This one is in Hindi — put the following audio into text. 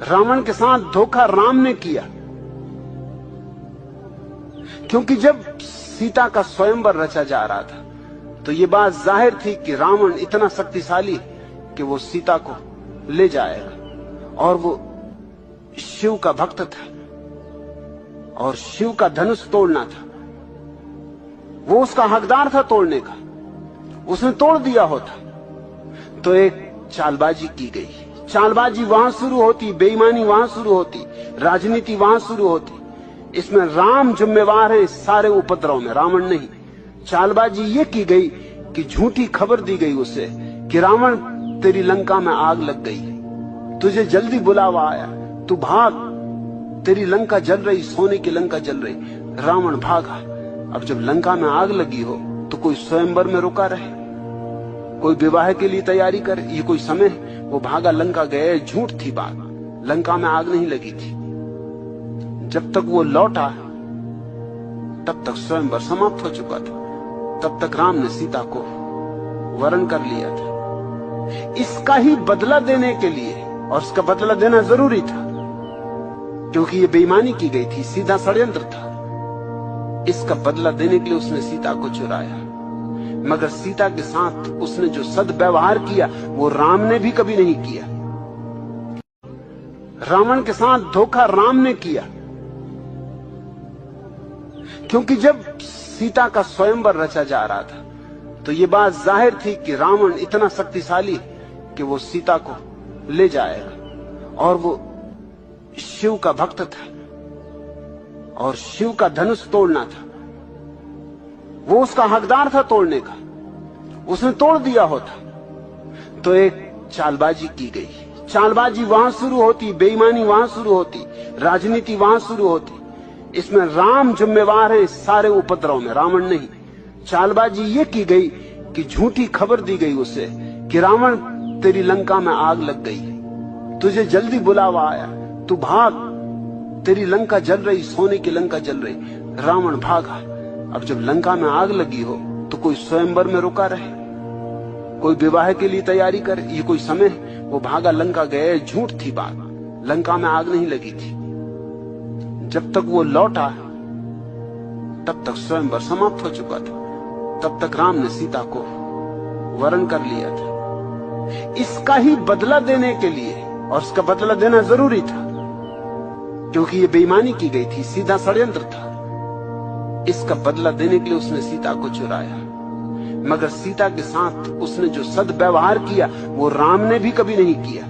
रावण के साथ धोखा राम ने किया, क्योंकि जब सीता का स्वयंवर रचा जा रहा था तो ये बात जाहिर थी कि रावण इतना शक्तिशाली कि वो सीता को ले जाएगा, और वो शिव का भक्त था और शिव का धनुष तोड़ना था, वो उसका हकदार था तोड़ने का। उसने तोड़ दिया होता तो एक चालबाजी की गई। चालबाजी वहां शुरू होती, बेईमानी वहां शुरू होती, राजनीति वहां शुरू होती। इसमें राम जिम्मेवार है इस सारे उपद्रव में, रावण नहीं। चालबाजी ये की गई कि झूठी खबर दी गई उसे कि रावण तेरी लंका में आग लग गई, तुझे जल्दी बुलावा आया, तू भाग, तेरी लंका जल रही, सोने की लंका जल रही। रावण भागा। अब जब लंका में आग लगी हो तो कोई स्वयंवर में रुका रहे, कोई विवाह के लिए तैयारी करे, ये कोई समय है? वो भागा, लंका गए। झूठ थी बात, लंका में आग नहीं लगी थी। जब तक वो लौटा तब तक स्वयंवर समाप्त हो चुका था, तब तक राम ने सीता को वरण कर लिया था। इसका ही बदला देने के लिए, और इसका बदला देना जरूरी था क्योंकि ये बेईमानी की गई थी, सीधा षड्यंत्र था। इसका बदला देने के लिए उसने सीता को चुराया, मगर सीता के साथ उसने जो सद्व्यवहार किया वो राम ने भी कभी नहीं किया। रावण के साथ धोखा राम ने किया, क्योंकि जब सीता का स्वयंवर रचा जा रहा था तो ये बात जाहिर थी कि रावण इतना शक्तिशाली कि वो सीता को ले जाएगा, और वो शिव का भक्त था और शिव का धनुष तोड़ना था, वो उसका हकदार था तोड़ने का। उसने तोड़ दिया होता तो एक चालबाजी की गई। चालबाजी वहां शुरू होती, बेईमानी वहां शुरू होती, राजनीति वहां शुरू होती। इसमें राम जिम्मेवार है इस सारे उपद्रव में, रावण नहीं। चालबाजी ये की गई कि झूठी खबर दी गई उसे कि रावण तेरी लंका में आग लग गई, तुझे जल्दी बुलावा आया, तू भाग, तेरी लंका जल रही, सोने की लंका जल रही। रावण भागा। अब जब लंका में आग लगी हो तो कोई स्वयंवर में रुका रहे, कोई विवाह के लिए तैयारी करे, ये कोई समय है? वो भागा, लंका गए। झूठ थी बात, लंका में आग नहीं लगी थी। जब तक वो लौटा तब तक स्वयंवर समाप्त हो चुका था, तब तक राम ने सीता को वरण कर लिया था। इसका ही बदला देने के लिए, और इसका बदला देना जरूरी था क्योंकि ये बेईमानी की गई थी, सीधा षड्यंत्र था। इसका बदला देने के लिए उसने सीता को चुराया, मगर सीता के साथ उसने जो सद्व्यवहार किया वो राम ने भी कभी नहीं किया।